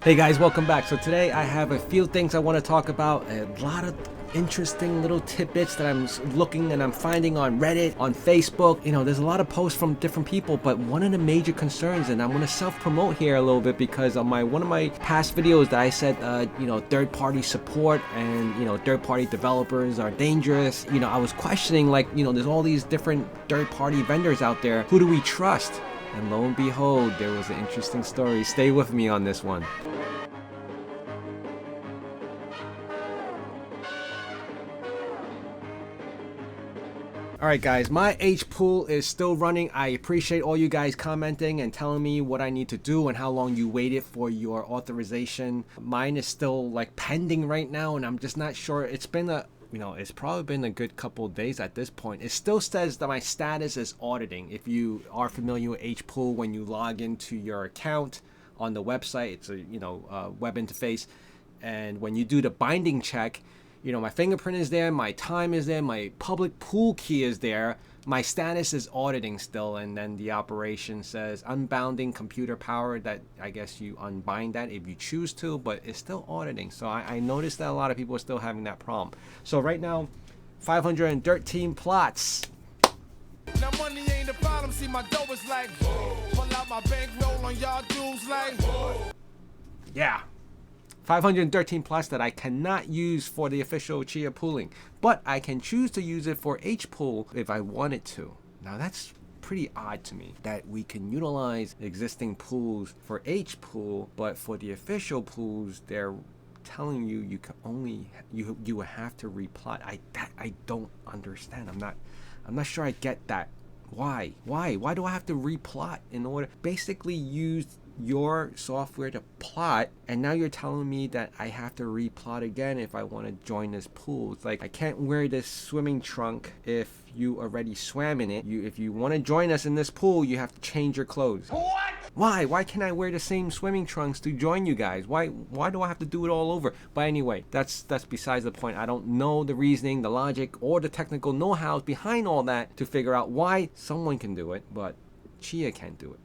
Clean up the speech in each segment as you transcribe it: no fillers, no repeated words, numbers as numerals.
Hey guys, welcome back. So today I have a few things I want to talk about, a lot of interesting little tidbits that I'm looking and I'm finding on Reddit, on Facebook. You know, there's a lot of posts from different people, but one of the major concerns, and I'm going to self-promote here a little bit because on one of my past videos that I said, third-party support and, third-party developers are dangerous. I was questioning, there's all these different third-party vendors out there. Who do we trust? And lo and behold, there was an interesting story. Stay with me on this one. Alright guys, my H pool is still running. I appreciate all you guys commenting and telling me what I need to do and how long you waited for your authorization. Mine is still pending right now, and I'm just not sure. It's probably been a good couple of days at this point. It still says that my status is auditing. If you are familiar with H pool, when you log into your account on the website, it's a web interface, and when you do the binding check, my fingerprint is there, my time is there, my public pool key is there, my status is auditing still, and then the operation says unbounding computer power. That I guess you unbind that if you choose to, but it's still auditing. So I noticed that a lot of people are still having that problem. So right now, 513 plots. Now money ain't a problem, see my dough is like, pull out my bankroll on y'all dudes like, yeah. 513 plots that I cannot use for the official Chia pooling, but I can choose to use it for H pool if I wanted to. Now that's pretty odd to me that we can utilize existing pools for H pool, but for the official pools they're telling you you can only you have to replot. I don't understand. I'm not sure I get that. Why do I have to replot in order basically use your software to plot, and now you're telling me that I have to replot again if I want to join this pool? It's like I can't wear this swimming trunk if you already swam in it. If you want to join us in this pool, you have to change your clothes. what? Why can't I wear the same swimming trunks to join you guys? Why do I have to do it all over? But anyway, that's besides the point. I don't know the reasoning, the logic, or the technical know-how behind all that to figure out why someone can do it, but Chia can't do it.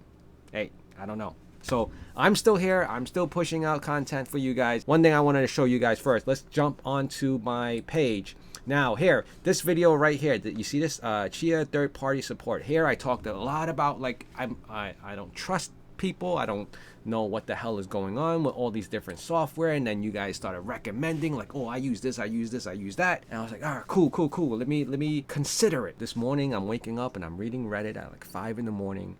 Hey, I don't know. So I'm still here. I'm still pushing out content for you guys. One thing I wanted to show you guys first. Let's jump onto my page. Now here, this video right here, you see this Chia third-party support. Here I talked a lot about I don't trust people. I don't know what the hell is going on with all these different software, and then you guys started recommending oh, I use this, I use this, I use that, and I was like, all right, cool. Let me consider it. This morning I'm waking up and I'm reading Reddit at 5 in the morning.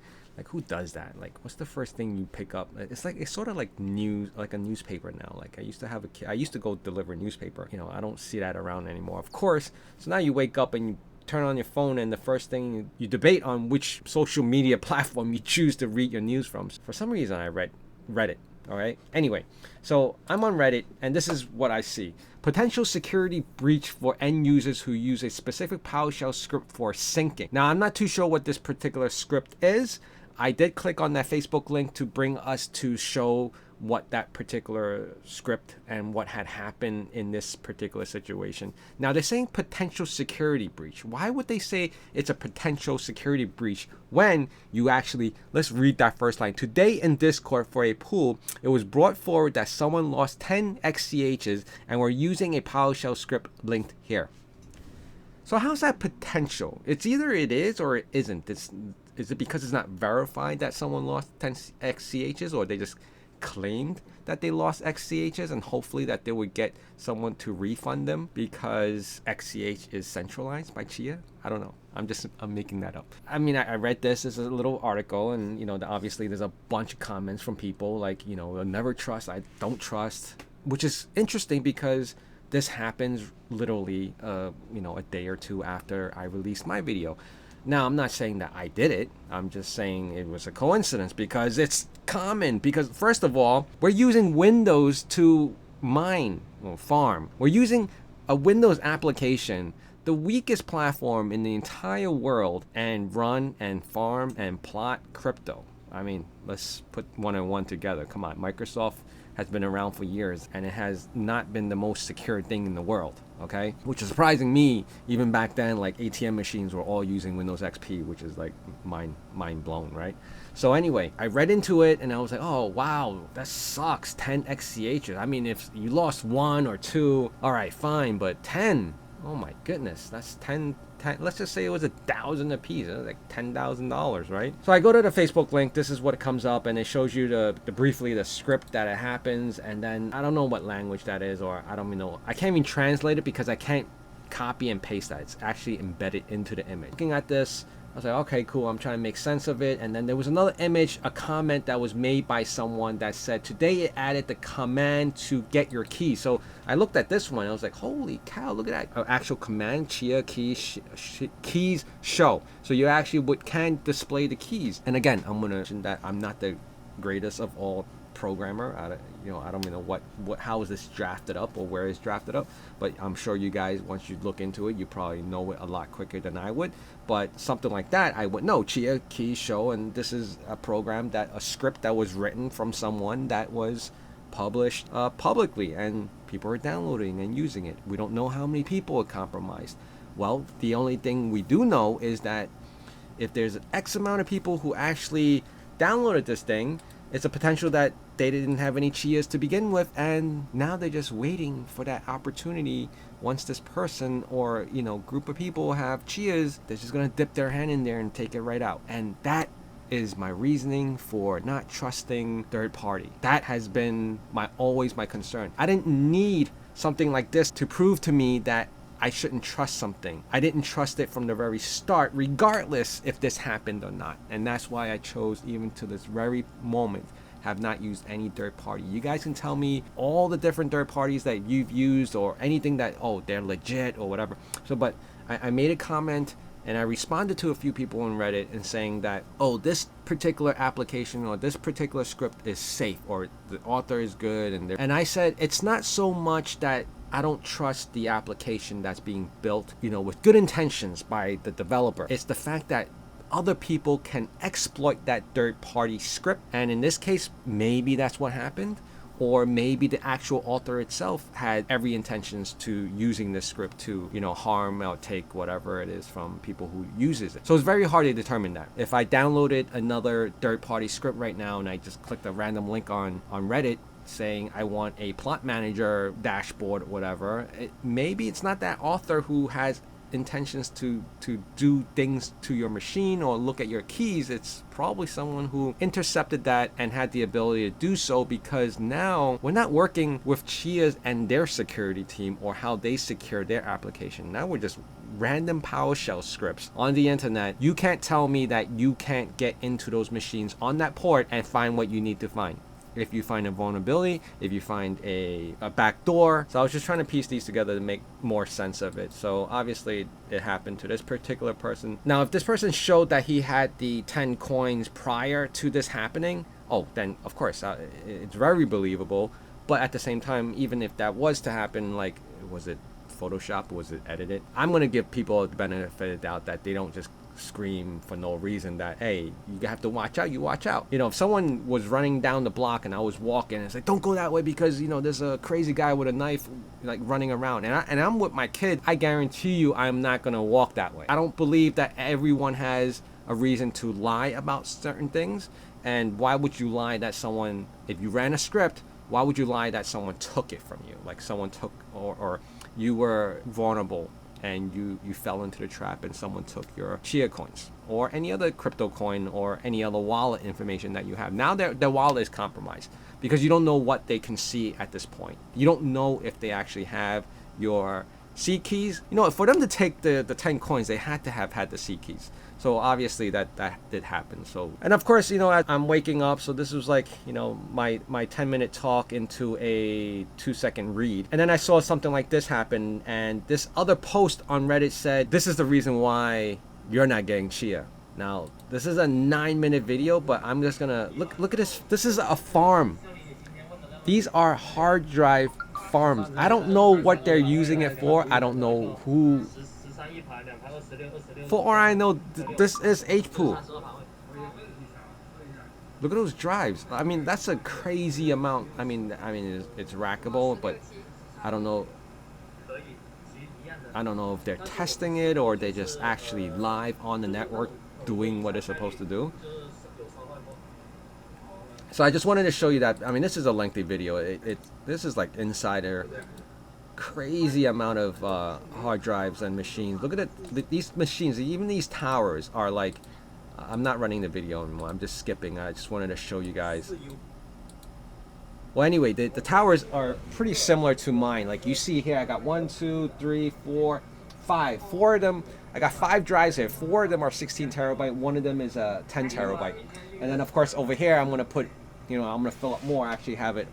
Who does that? What's the first thing you pick up? It's sort of like news, like a newspaper now. I used to have a kid. I used to go deliver a newspaper. I don't see that around anymore, of course. So now you wake up and you turn on your phone, and the first thing you debate on which social media platform you choose to read your news from. For some reason, I read Reddit. All right. Anyway, so I'm on Reddit, and this is what I see. Potential security breach for end users who use a specific PowerShell script for syncing. Now, I'm not too sure what this particular script is. I did click on that Facebook link to bring us to show what that particular script and what had happened in this particular situation. Now they're saying potential security breach. Why would they say it's a potential security breach when you actually, let's read that first line. Today in Discord for a pool, it was brought forward that someone lost 10 XCHs and were using a PowerShell script linked here. So how's that potential? It's either it is or it isn't. Is it because it's not verified that someone lost 10 XCHs, or they just claimed that they lost XCHs and hopefully that they would get someone to refund them because XCH is centralized by Chia? I don't know. I'm making that up. I mean, I read this as a little article, and obviously there's a bunch of comments from people never trust, I don't trust, which is interesting because this happens literally a day or two after I released my video. Now, I'm not saying that I did it. I'm just saying it was a coincidence because it's common. Because first of all, we're using Windows to mine or farm. We're using a Windows application, the weakest platform in the entire world, and run and farm and plot crypto. I mean, let's put one and one together. Come on, Microsoft has been around for years, and it has not been the most secure thing in the world, okay? Which is surprising me. Even back then, ATM machines were all using Windows XP, which is mind blown, right? So anyway, I read into it and I was like, oh wow, that sucks. 10 XCHs. I mean, if you lost 1 or 2, all right, fine, but 10, oh my goodness, that's 10. Let's just say it was 1,000 a piece. It was like $10,000, right? So I go to the Facebook link. This is what comes up, and it shows you the briefly the script that it happens, and then I don't know what language that is, or I don't even know. I can't even translate it because I can't copy and paste that. It's actually embedded into the image. Looking at this, I was like, okay, cool. I'm trying to make sense of it. And then there was another image, a comment that was made by someone that said, today it added the command to get your keys. So I looked at this one. I was like, holy cow, look at that. Actual command, Chia keys show. So you actually can display the keys. And again, I'm going to mention that I'm not the greatest of all programmer. I don't even know how is this drafted up or where it's drafted up, but I'm sure you guys, once you look into it, you probably know it a lot quicker than I would. But something like that, I would know. Chia keys show, and this is a script that was written from someone that was published publicly, and people are downloading and using it. We don't know how many people are compromised. Well, the only thing we do know is that if there's X amount of people who actually downloaded this thing, it's a potential that they didn't have any Chias to begin with, and now they're just waiting for that opportunity. Once this person or group of people have Chias, they're just gonna dip their hand in there and take it right out. And that is my reasoning for not trusting third party. That has been always my concern. I didn't need something like this to prove to me that I shouldn't trust something. I didn't trust it from the very start, regardless if this happened or not. And that's why I chose, even to this very moment, have not used any third party. You guys can tell me all the different third parties that you've used or anything that, oh, they're legit or whatever. So, but I made a comment and I responded to a few people on Reddit and saying that, oh, this particular application or this particular script is safe, or the author is good. And I said, it's not so much that I don't trust the application that's being built, with good intentions by the developer. It's the fact that other people can exploit that third-party script, and in this case, maybe that's what happened, or maybe the actual author itself had every intentions to using this script to, harm or take whatever it is from people who uses it. So it's very hard to determine that. If I downloaded another third-party script right now and I just clicked a random link on Reddit saying I want a plot manager dashboard or whatever, maybe it's not that author who has intentions to do things to your machine or look at your keys. It's probably someone who intercepted that and had the ability to do so, because now we're not working with Chia's and their security team or how they secure their application. Now we're just random PowerShell scripts on the internet. You can't tell me that you can't get into those machines on that port and find what you need to find. If you find a vulnerability, if you find a backdoor. So I was just trying to piece these together to make more sense of it. So obviously it happened to this particular person. Now, if this person showed that he had the 10 coins prior to this happening, oh, then of course it's very believable. But at the same time, even if that was to happen, like, was it Photoshop? Was it edited? I'm going to give people the benefit of the doubt that they don't just scream for no reason that, hey, you have to watch out, you watch out. If someone was running down the block and I was walking and it's like, don't go that way because there's a crazy guy with a knife like running around, and I'm with my kid, I guarantee you I'm not gonna walk that way. I don't believe that everyone has a reason to lie about certain things. And why would you lie that someone, if you ran a script, why would you lie that someone took it from you? Like someone took, or you were vulnerable and you fell into the trap and someone took your Chia coins or any other crypto coin or any other wallet information that you have. Now their wallet is compromised because you don't know what they can see at this point. You don't know if they actually have your C keys. For them to take the 10 coins, they had to have had the C keys. So obviously that did happen. So, and of course, I'm waking up. So this was like, my 10-minute talk into a 2-second read. And then I saw something like this happen. And this other post on Reddit said, this is the reason why you're not getting Chia. Now, this is a 9-minute video, but I'm just gonna look at this. This is a farm. These are hard drive farms. I don't know what they're using it for. I don't know who. For all I know, this is H-pool. Look at those drives. I mean, that's a crazy amount. I mean, it's rackable, but I don't know. I don't know if they're testing it or they're just actually live on the network doing what it's supposed to do. So I just wanted to show you that. I mean, this is a lengthy video. This is like insider, crazy amount of hard drives and machines. Look at it. These machines, even these towers are like, I'm not running the video anymore. I'm just skipping. I just wanted to show you guys. Well, anyway, the towers are pretty similar to mine. Like you see here, I got 1, 2, 3, 4, 5. 4 of them. I got 5 drives here. 4 of them are 16 terabyte. 1 of them is a 10 terabyte. And then of course over here, I'm gonna put, I'm gonna fill up more. I actually have it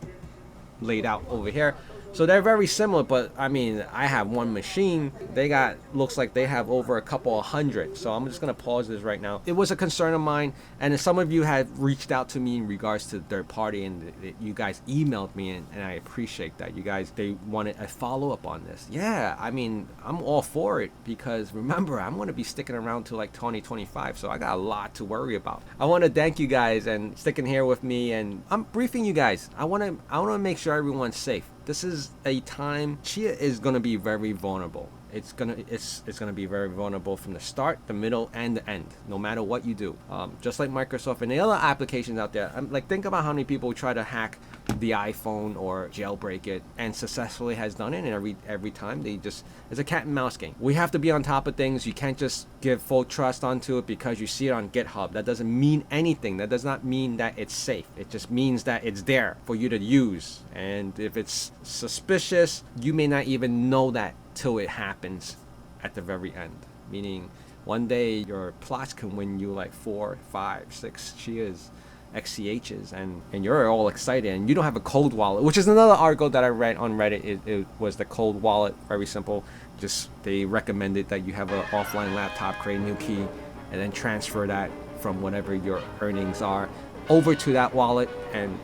laid out over here. So they're very similar, but I mean, I have one machine. They got, looks like they have over a couple of hundred. So I'm just gonna pause this right now. It was a concern of mine, and some of you have reached out to me in regards to third party, and you guys emailed me, and I appreciate that. You guys, they wanted a follow-up on this. Yeah, I mean, I'm all for it, because remember, I'm gonna be sticking around till like 2025, so I got a lot to worry about. I wanna thank you guys and sticking here with me, and I'm briefing you guys. I wanna make sure everyone's safe. This is a time Chia is gonna be very vulnerable. It's gonna be very vulnerable from the start, the middle, and the end. No matter what you do, just like Microsoft and the other applications out there. Like, think about how many people try to hack the iPhone or jailbreak it, and successfully has done it. And every time it's a cat and mouse game. We have to be on top of things. You can't just give full trust onto it because you see it on GitHub. That doesn't mean anything. That does not mean that it's safe. It just means that it's there for you to use. And if it's suspicious, you may not even know that till it happens at the very end. Meaning, one day your plots can win you like 4, 5, 6 Chias, XCHs, and you're all excited, and you don't have a cold wallet, which is another article that I read on Reddit. It was the cold wallet. Very simple. Just they recommended that you have an offline laptop, create a new key, and then transfer that from whatever your earnings are over to that wallet and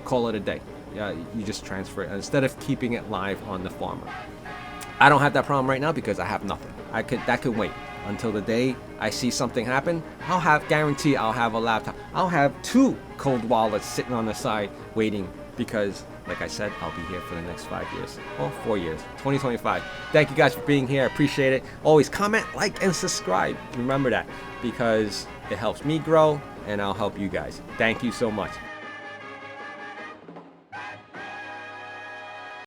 call it a day. Yeah, you just transfer it instead of keeping it live on the farmer. I don't have that problem right now because I have nothing. That could wait until the day I see something happen. Guarantee I'll have a laptop. I'll have 2 cold wallets sitting on the side waiting, because like I said, I'll be here for the next 5 years. Well, 4 years, 2025. Thank you guys for being here. I appreciate it. Always comment, like, and subscribe. Remember that, because it helps me grow and I'll help you guys. Thank you so much.